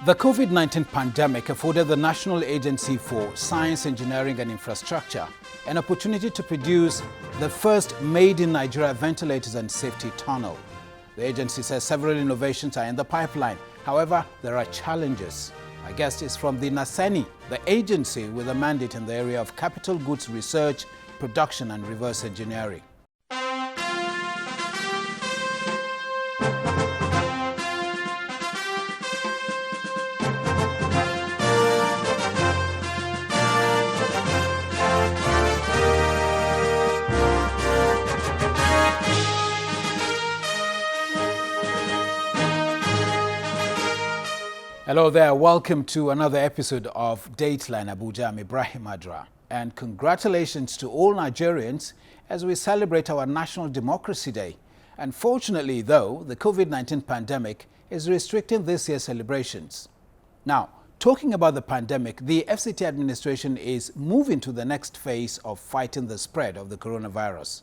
The COVID-19 pandemic afforded the National Agency for Science, Engineering and Infrastructure an opportunity to produce the first made-in-Nigeria ventilators and safety tunnel. The agency says several innovations are in the pipeline. However, there are challenges. My guest is from the NASENI, the agency with a mandate in the area of capital goods research, production and reverse engineering. Hello there, welcome to another episode of Dateline Abuja. I'm Ibrahim Adra. And congratulations to all Nigerians as we celebrate our National Democracy Day. Unfortunately, though, the COVID-19 pandemic is restricting this year's celebrations. Now, talking about the pandemic, the FCT administration is moving to the next phase of fighting the spread of the coronavirus.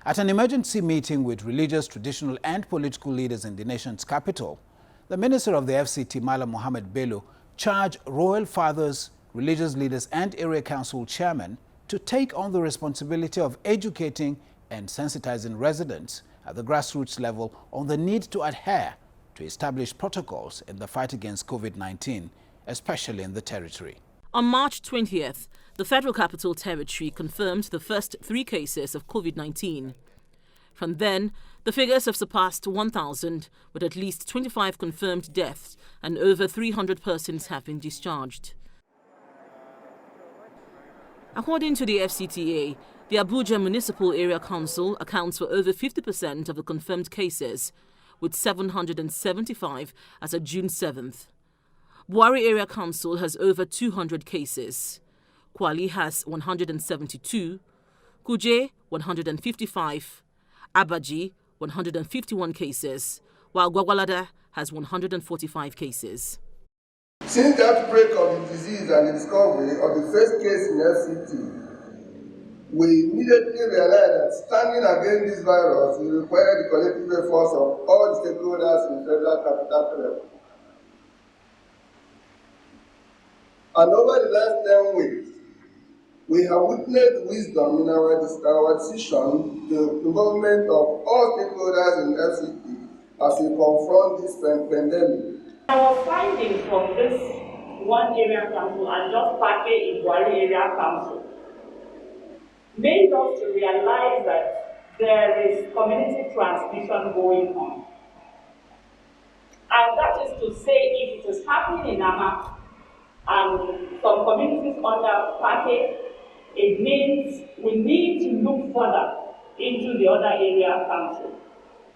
At an emergency meeting with religious, traditional and political leaders in the nation's capital, the Minister of the FCT, Malam Mohammed Bello, charged royal fathers, religious leaders and area council chairmen to take on the responsibility of educating and sensitizing residents at the grassroots level on the need to adhere to established protocols in the fight against COVID-19, especially in the territory. On March 20th, the Federal Capital Territory confirmed the first 3 cases of COVID-19. From then, the figures have surpassed 1,000, with at least 25 confirmed deaths and over 300 persons have been discharged. According to the FCTA, the Abuja Municipal Area Council accounts for over 50% of the confirmed cases, with 775 as of June 7th. Buari Area Council has over 200 cases. Kwali has 172, Kuje 155, Abaji 151 cases, while Gwagwalada has 145 cases. Since the outbreak of the disease and the discovery of the first case in FCT, we immediately realized that standing against this virus will require the collective efforts of all the stakeholders in Federal Capital Territory. And over the last 10 weeks, we have witnessed wisdom in our decision to involvement of all stakeholders in FCT as we confront this pandemic. Our findings from this one area council and just package in Buari area council made us to realize that there is community transmission going on. And that is to say, if it is happening in Ama and some communities under package, it means we need to look further into the other area council.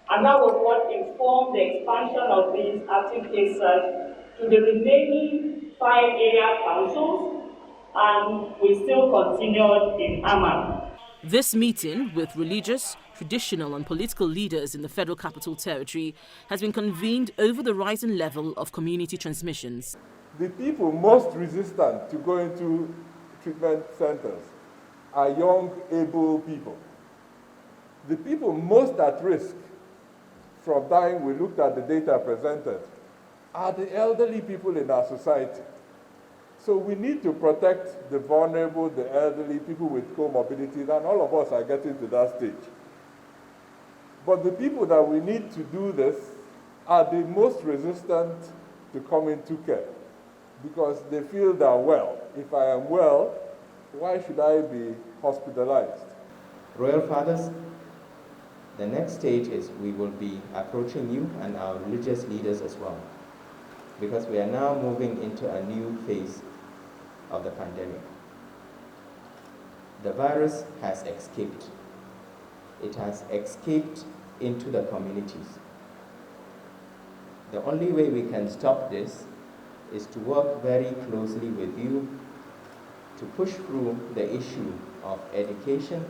And that was what informed the expansion of this active case search to the remaining 5 area councils, and we still continued in Amman. This meeting with religious, traditional and political leaders in the Federal Capital Territory has been convened over the rising level of community transmissions. The people most resistant to go into treatment centers are young, able people. The people most at risk from dying, we looked at the data presented, are the elderly people in our society. So we need to protect the vulnerable, the elderly, people with comorbidities, and all of us are getting to that stage. But the people that we need to do this are the most resistant to come into care because they feel that, well, if I am well, why should I be hospitalized? Royal Fathers, the next stage is we will be approaching you and our religious leaders as well, because we are now moving into a new phase of the pandemic. The virus has escaped. It has escaped into the communities. The only way we can stop this is to work very closely with you to push through the issue of education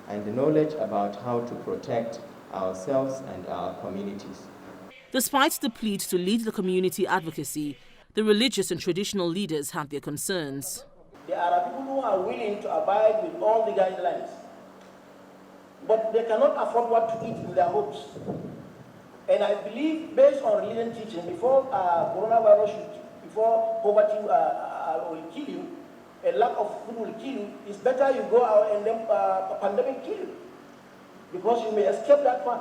and the knowledge about how to protect ourselves and our communities. Despite the plea to lead the community advocacy, the religious and traditional leaders have their concerns. There are people who are willing to abide with all the guidelines, but they cannot afford what to eat in their homes. And I believe, based on religion teaching, before coronavirus should before poverty will kill you, a lack of food will kill you, it's better you go out and then a pandemic kill you, because you may escape that one.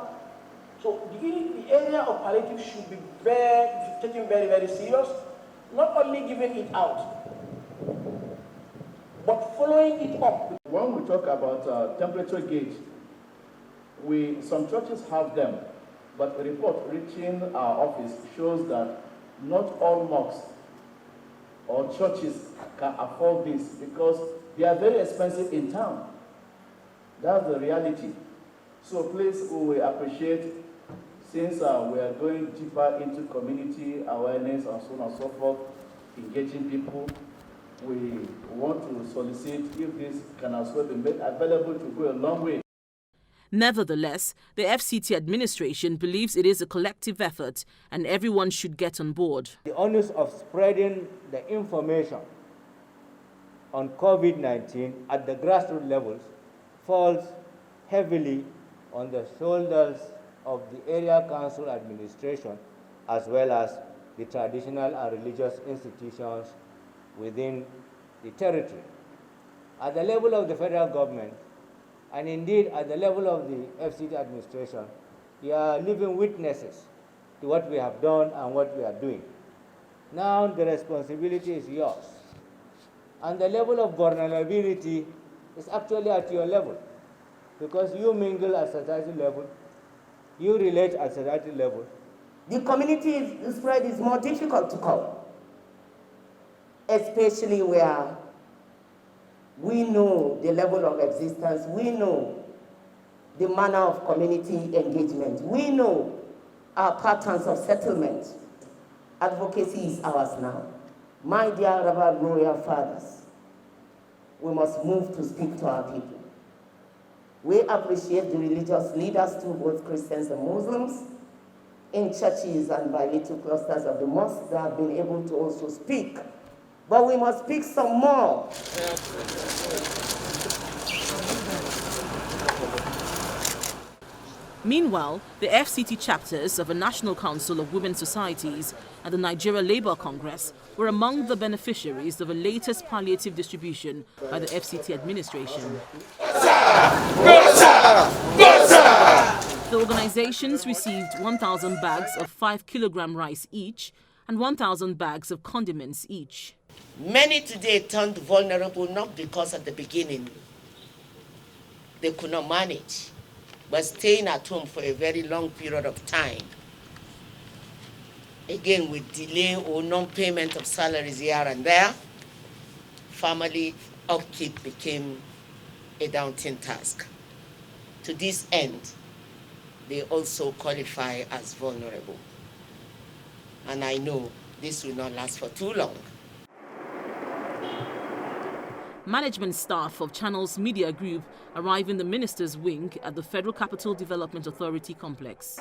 So the area of palliative should be taken very, very serious, not only giving it out, but following it up. When we talk about temperature gauge, some churches have them, but a report reaching our office shows that not all mosques or churches can afford this because they are very expensive in town. That's the reality. So please, we will appreciate, since we are going deeper into community awareness and so on and so forth, engaging people, we want to solicit if this can as well be made available to go a long way. Nevertheless, the FCT administration believes it is a collective effort and everyone should get on board. The onus of spreading the information on COVID-19 at the grassroots levels falls heavily on the shoulders of the area council administration as well as the traditional and religious institutions within the territory. At the level of the federal government, and indeed at the level of the FCT administration, we are living witnesses to what we have done and what we are doing. Now the responsibility is yours. And the level of vulnerability is actually at your level, because you mingle at society level, you relate at society level. The community spread is more difficult to cover, especially where we know the level of existence, we know the manner of community engagement, we know our patterns of settlement. Advocacy is ours now. My dear Reverend Royal Fathers, we must move to speak to our people. We appreciate the religious leaders too, both Christians and Muslims, in churches and by little clusters of the mosques that have been able to also speak. But we must speak some more. Meanwhile, the FCT chapters of the National Council of Women's Societies and the Nigeria Labour Congress were among the beneficiaries of the latest palliative distribution by the FCT administration. The organizations received 1,000 bags of 5-kilogram rice each and 1,000 bags of condiments each. Many today turned vulnerable not because at the beginning they could not manage, but staying at home for a very long period of time, again with delay or non-payment of salaries here and there, family upkeep became a daunting task. To this end, they also qualify as vulnerable. And I know this will not last for too long. Management staff of Channels Media Group arrive in the Minister's wing at the Federal Capital Development Authority complex.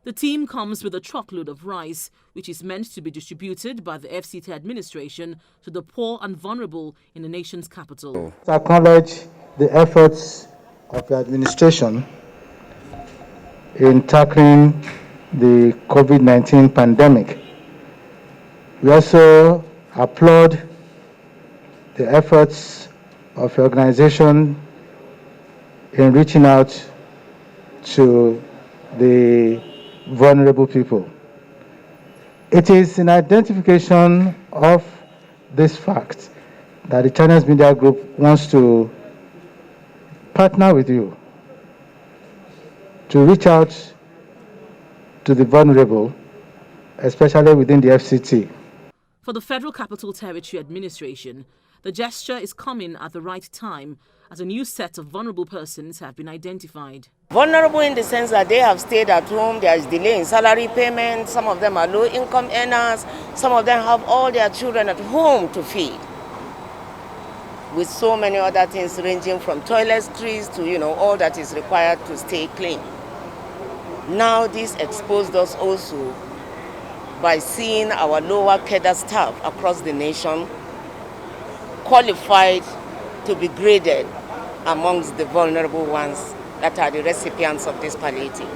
The team comes with a truckload of rice, which is meant to be distributed by the FCT administration to the poor and vulnerable in the nation's capital. To acknowledge the efforts of the administration in tackling the COVID-19 pandemic. We also applaud the efforts of the organization in reaching out to the vulnerable people. It is in identification of this fact that the Channels Media Group wants to partner with you to reach out to the vulnerable, especially within the FCT. For the Federal Capital Territory Administration, the gesture is coming at the right time as a new set of vulnerable persons have been identified. Vulnerable in the sense that they have stayed at home, there is delay in salary payment, some of them are low-income earners, some of them have all their children at home to feed, with so many other things ranging from toiletries to, all that is required to stay clean. Now this exposed us also by seeing our lower cadre staff across the nation qualified to be graded amongst the vulnerable ones that are the recipients of this palliative.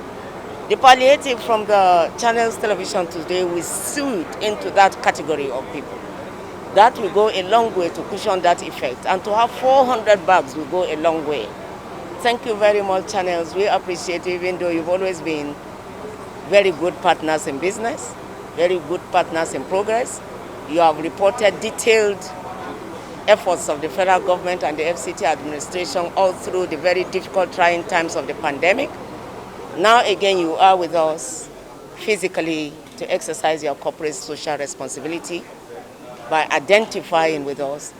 The palliative from the channels television today will suit into that category of people. That will go a long way to cushion that effect. And to have 400 bags will go a long way. Thank you very much, channels. We appreciate it, even though you've always been very good partners in business, very good partners in progress. You have reported detailed efforts of the federal government and the FCT administration all through the very difficult, trying times of the pandemic. Now again, you are with us physically to exercise your corporate social responsibility by identifying with us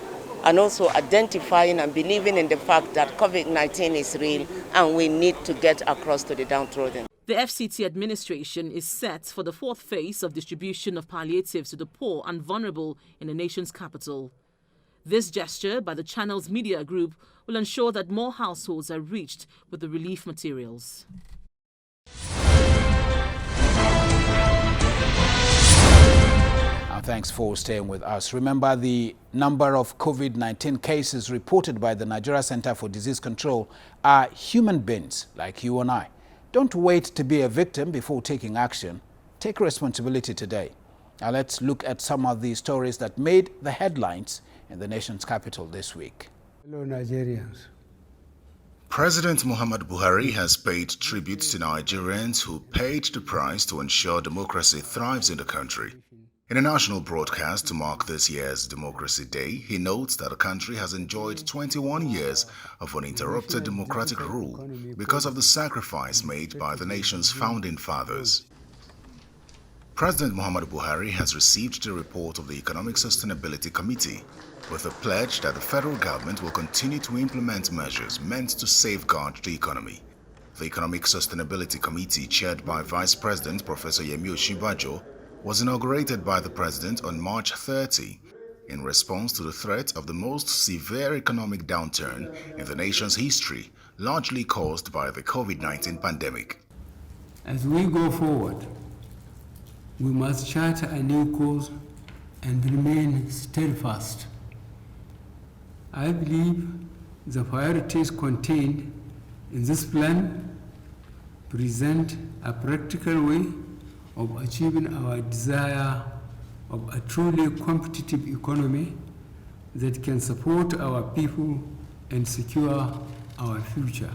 and also identifying and believing in the fact that COVID-19 is real and we need to get across to the downtrodden. The FCT administration is set for the fourth phase of distribution of palliatives to the poor and vulnerable in the nation's capital. This gesture by the Channels Media Group will ensure that more households are reached with the relief materials. Thanks for staying with us. Remember, the number of COVID-19 cases reported by the Nigeria Center for Disease Control are human beings like you and I. Don't wait to be a victim before taking action. Take responsibility today. Now let's look at some of the stories that made the headlines in the nation's capital this week. Hello, Nigerians. President Muhammadu Buhari has paid tribute to Nigerians who paid the price to ensure democracy thrives in the country. In a national broadcast to mark this year's Democracy Day, he notes that the country has enjoyed 21 years of uninterrupted democratic rule because of the sacrifice made by the nation's founding fathers. President Muhammadu Buhari has received the report of the Economic Sustainability Committee with a pledge that the federal government will continue to implement measures meant to safeguard the economy. The Economic Sustainability Committee, chaired by Vice President Professor Yemi Osinbajo, was inaugurated by the President on March 30 in response to the threat of the most severe economic downturn in the nation's history, largely caused by the COVID-19 pandemic. As we go forward, we must chart a new course and remain steadfast. I believe the priorities contained in this plan present a practical way of achieving our desire of a truly competitive economy that can support our people and secure our future.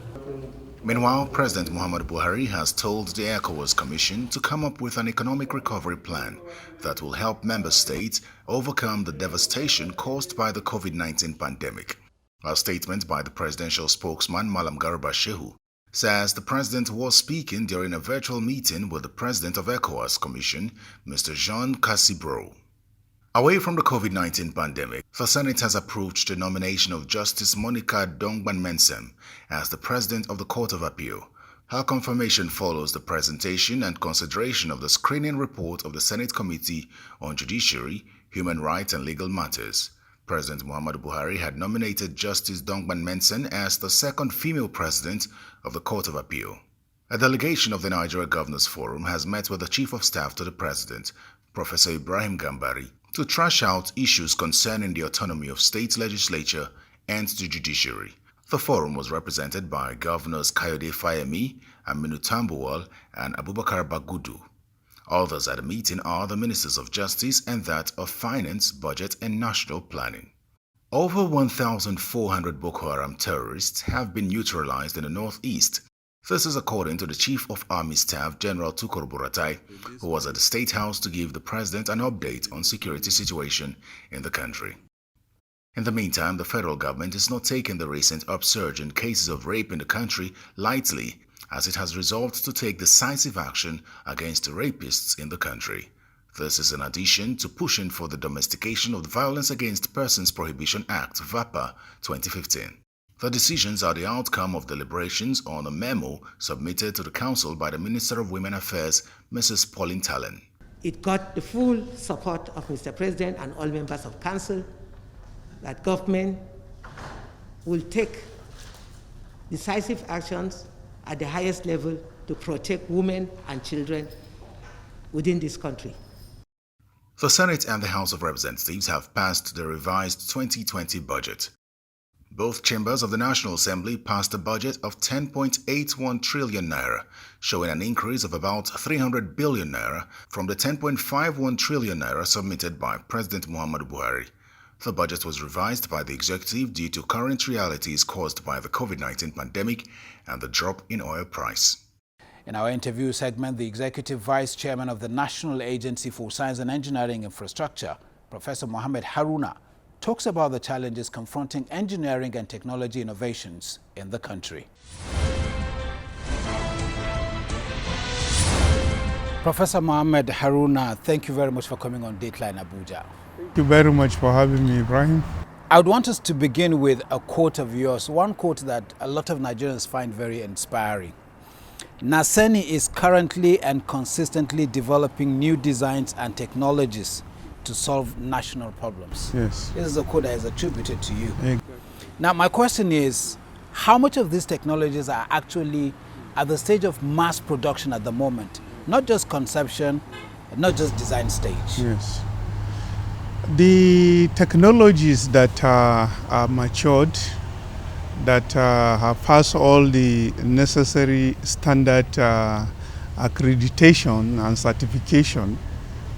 Meanwhile, President Muhammadu Buhari has told the ECOWAS Commission to come up with an economic recovery plan that will help member states overcome the devastation caused by the COVID-19 pandemic. A statement by the presidential spokesman, Malam Garba Shehu, says the president was speaking during a virtual meeting with the president of ECOWAS Commission, Mr. Jean Cassibro. Away from the COVID-19 pandemic, the Senate has approved the nomination of Justice Monica Dongban-Mensem as the president of the Court of Appeal. Her confirmation follows the presentation and consideration of the screening report of the Senate Committee on Judiciary, Human Rights and Legal Matters. President Muhammadu Buhari had nominated Justice Dongban-Mensem as the second female president of the Court of Appeal. A delegation of the Nigeria Governors Forum has met with the Chief of Staff to the President, Professor Ibrahim Gambari, to thrash out issues concerning the autonomy of state legislature and the judiciary. The forum was represented by Governors Kayode Fayemi, Aminu Tambuwal, and Abubakar Bagudu. Others at the meeting are the Ministers of Justice and that of Finance, Budget and National Planning. Over 1,400 Boko Haram terrorists have been neutralized in the northeast. This is according to the Chief of Army Staff, General Tukur Buratai, who was at the State House to give the President an update on security situation in the country. In the meantime, the federal government is not taking the recent upsurge in cases of rape in the country lightly, as it has resolved to take decisive action against the rapists in the country. This is in addition to pushing for the domestication of the Violence Against Persons Prohibition Act, VAPA, 2015. The decisions are the outcome of deliberations on a memo submitted to the Council by the Minister of Women Affairs, Mrs. Pauline Tallen. It got the full support of Mr. President and all members of Council that government will take decisive actions at the highest level to protect women and children within this country. The Senate and the House of Representatives have passed the revised 2020 budget. Both chambers of the National Assembly passed a budget of 10.81 trillion naira, showing an increase of about 300 billion naira from the 10.51 trillion naira submitted by President Muhammadu Buhari. The budget was revised by the executive due to current realities caused by the COVID-19 pandemic and the drop in oil price. In our interview segment, the Executive Vice Chairman of the National Agency for Science and Engineering Infrastructure, Professor Mohammed Haruna, talks about the challenges confronting engineering and technology innovations in the country. Professor Mohammed Haruna, thank you very much for coming on Dateline Abuja. Thank you very much for having me, Ibrahim. I would want us to begin with a quote of yours, one quote that a lot of Nigerians find very inspiring. NASENI is currently and consistently developing new designs and technologies to solve national problems. Yes. This is a quote that is attributed to you. Exactly. Now, my question is, how much of these technologies are actually at the stage of mass production at the moment? Not just conception, not just design stage. Yes. The technologies that are matured, that have passed all the necessary standard accreditation and certification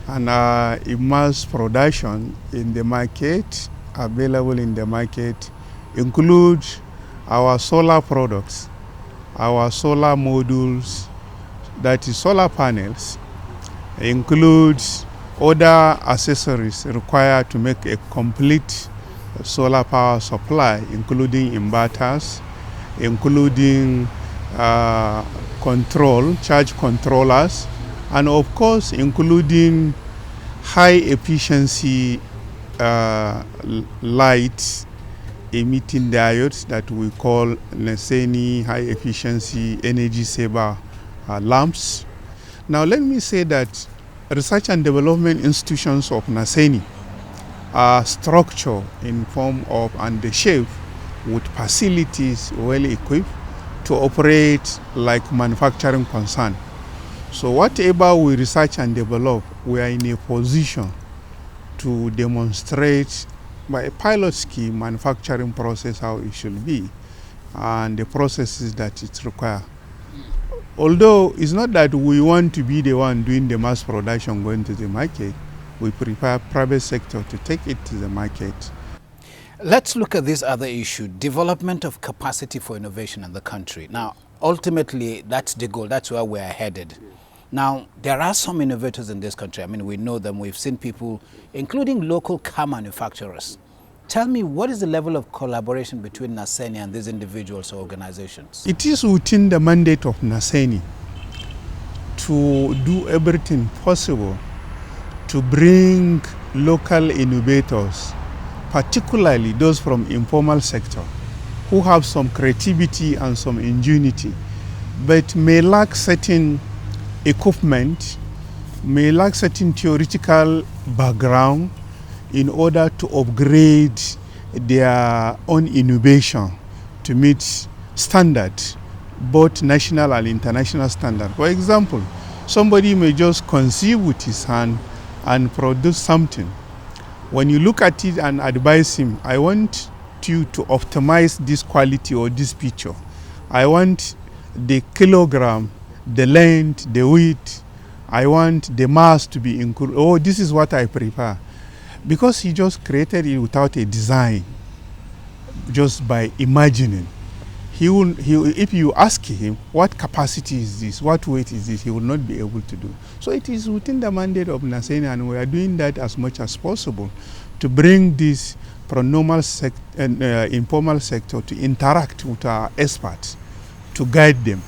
and are in mass production in the market, available in the market, include our solar products, our solar modules, that is solar panels, includes other accessories required to make a complete solar power supply, including inverters, including charge controllers, and of course including high efficiency light emitting diodes that we call NASENI high efficiency energy saver lamps. Now let me say that research and development institutions of NASENI are structured in form of and the shape with facilities well equipped to operate like manufacturing concern. So whatever we research and develop, we are in a position to demonstrate by a pilot scheme manufacturing process how it should be and the processes that it requires. Although it's not that we want to be the one doing the mass production going to the market, we prepare private sector to take it to the market. Let's look at this other issue, development of capacity for innovation in the country. Now, ultimately, that's the goal, that's where we're headed. Now, there are some innovators in this country. I mean, we know them, we've seen people, including local car manufacturers. Tell me, what is the level of collaboration between NASENI and these individuals or organizations? It is within the mandate of NASENI to do everything possible to bring local innovators, particularly those from informal sector, who have some creativity and some ingenuity, but may lack certain equipment, may lack certain theoretical background in order to upgrade their own innovation to meet standards, both national and international standards. For example, somebody may just conceive with his hand and produce something. When you look at it and advise him, I want you to optimize this quality or this picture. I want the kilogram, the length, the width. I want the mass to be included. Oh, this is what I prefer. Because he just created it without a design, just by imagining. If you ask him, what capacity is this, what weight is this, he will not be able to do. So it is within the mandate of NASENI, and we are doing that as much as possible to bring this from normal and informal sector to interact with our experts, to guide them,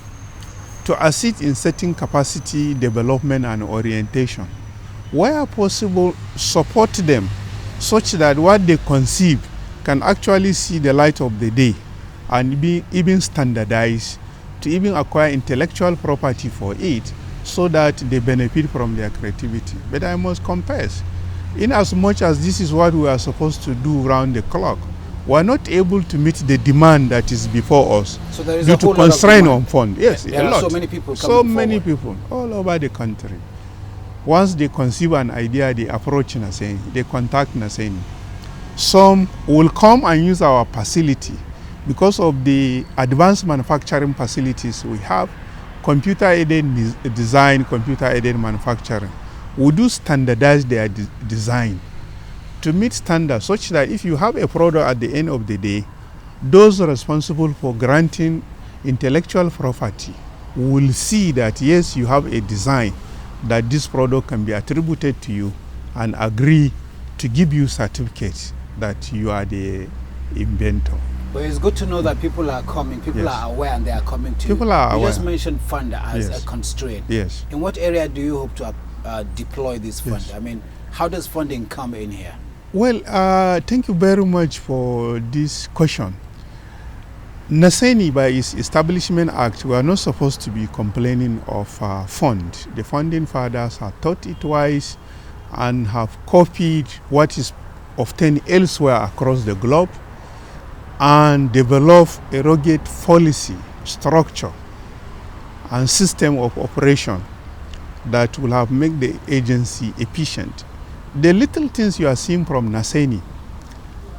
to assist in setting capacity development and orientation. Where possible, support them such that what they conceive can actually see the light of the day and be even standardized to even acquire intellectual property for it so that they benefit from their creativity. But I must confess, in as much as this is what we are supposed to do round the clock, we are not able to meet the demand that is before us so there is due to constraint on funds. Yes, there a are lot. So many people So many people all over the country. Once they conceive an idea, they approach NASENI, they contact NASENI. Some will come and use our facility because of the advanced manufacturing facilities we have, computer-aided design, computer-aided manufacturing. We do standardize their design to meet standards such that if you have a product at the end of the day, those responsible for granting intellectual property will see that yes, you have a design that this product can be attributed to you and agree to give you certificates that you are the inventor. But it's good to know that people are coming, people Yes. are aware and they are coming to People you. are You aware. just mentioned fund as Yes. a constraint. Yes. In what area do you hope to deploy this fund? Yes. I mean, how does funding come in here? Well, thank you very much for this question. NASENI, by its Establishment Act, we are not supposed to be complaining of fund. The founding fathers have thought it wise and have copied what is obtained elsewhere across the globe and developed a rugged policy, structure, and system of operation that will have made the agency efficient. The little things you are seeing from NASENI,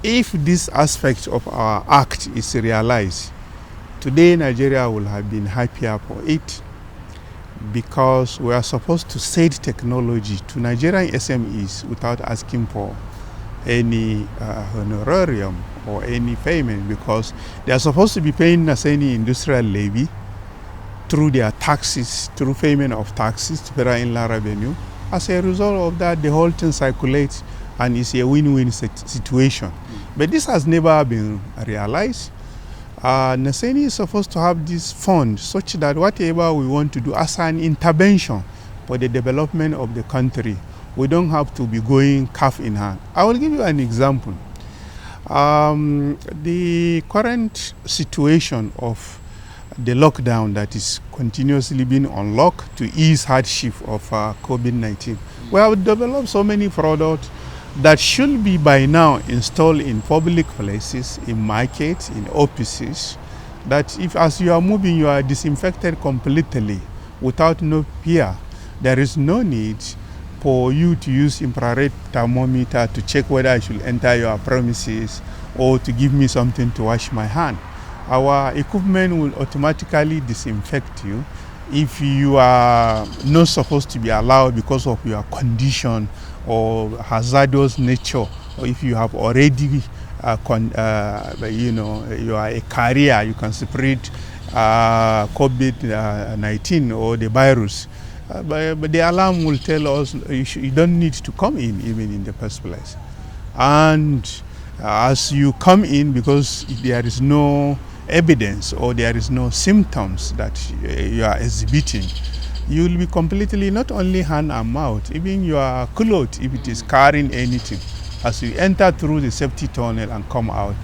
if this aspect of our act is realized, today Nigeria will have been happier for it, because we are supposed to sell technology to Nigerian SMEs without asking for any honorarium or any payment, because they are supposed to be paying NASENI industrial levy through their taxes, through payment of taxes to Federal Inland Revenue. As a result of that, the whole thing circulates and it's a win-win situation. But this has never been realized. NASENI is supposed to have this fund such that whatever we want to do as an intervention for the development of the country, we don't have to be going calf in hand. I will give you an example. The current situation of the lockdown that is continuously being unlocked to ease hardship of COVID-19. We have developed so many products that should be by now installed in public places, in markets, in offices, that if as you are moving, you are disinfected completely without no fear. There is no need for you to use infrared thermometer to check whether I should enter your premises or to give me something to wash my hand. Our equipment will automatically disinfect you if you are not supposed to be allowed because of your condition or hazardous nature, or if you have already, you are a carrier, you can spread COVID-19 or the virus. But the alarm will tell us you don't need to come in even in the first place. And as you come in, because there is no evidence or there is no symptoms that you are exhibiting, you will be completely not only hand and mouth, even your clothes, if it is carrying anything. As you enter through the safety tunnel and come out,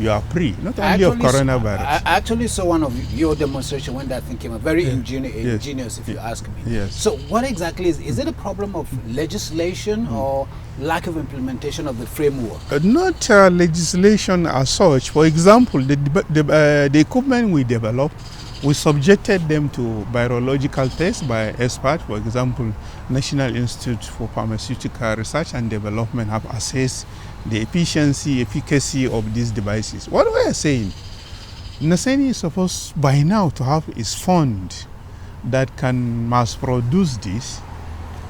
you are free, not only of coronavirus. I actually saw one of your demonstration when that thing came up. Very ingenious, if you ask me. Yes. So what exactly is it a problem of legislation or lack of implementation of the framework? Not legislation as such. For example, the equipment we developed, we subjected them to virological tests by experts. For example, National Institute for Pharmaceutical Research and Development have assessed the efficacy of these devices. What we are saying, NASENI is supposed by now to have its fund that can mass produce this,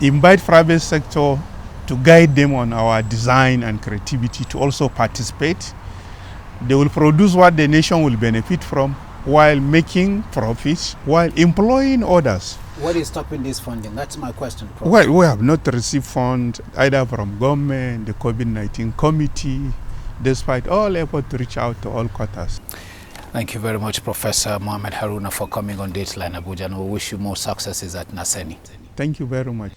invite private sector to guide them on our design and creativity to also participate. They will produce what the nation will benefit from while making profits, while employing others. What is stopping this funding? That's my question, Prof. Well, we have not received funds either from government, the COVID-19 committee, despite all effort to reach out to all quarters. Thank you very much, Professor Mohammed Haruna, for coming on Dateline Abuja, and we wish you more successes at NASENI. Thank you very much.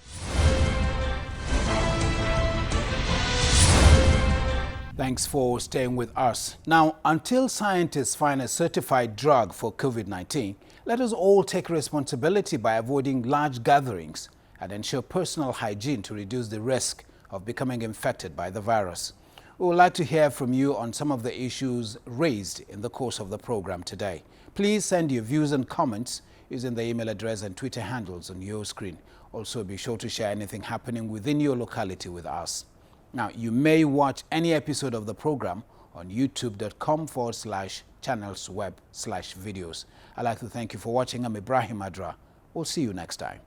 Thanks for staying with us. Now, until scientists find a certified drug for COVID-19, let us all take responsibility by avoiding large gatherings and ensure personal hygiene to reduce the risk of becoming infected by the virus. We would like to hear from you on some of the issues raised in the course of the program today. Please send your views and comments using the email address and Twitter handles on your screen. Also, be sure to share anything happening within your locality with us. Now, you may watch any episode of the program on youtube.com/channelsweb/videos. I'd like to thank you for watching. I'm Ibrahim Adra. We'll see you next time.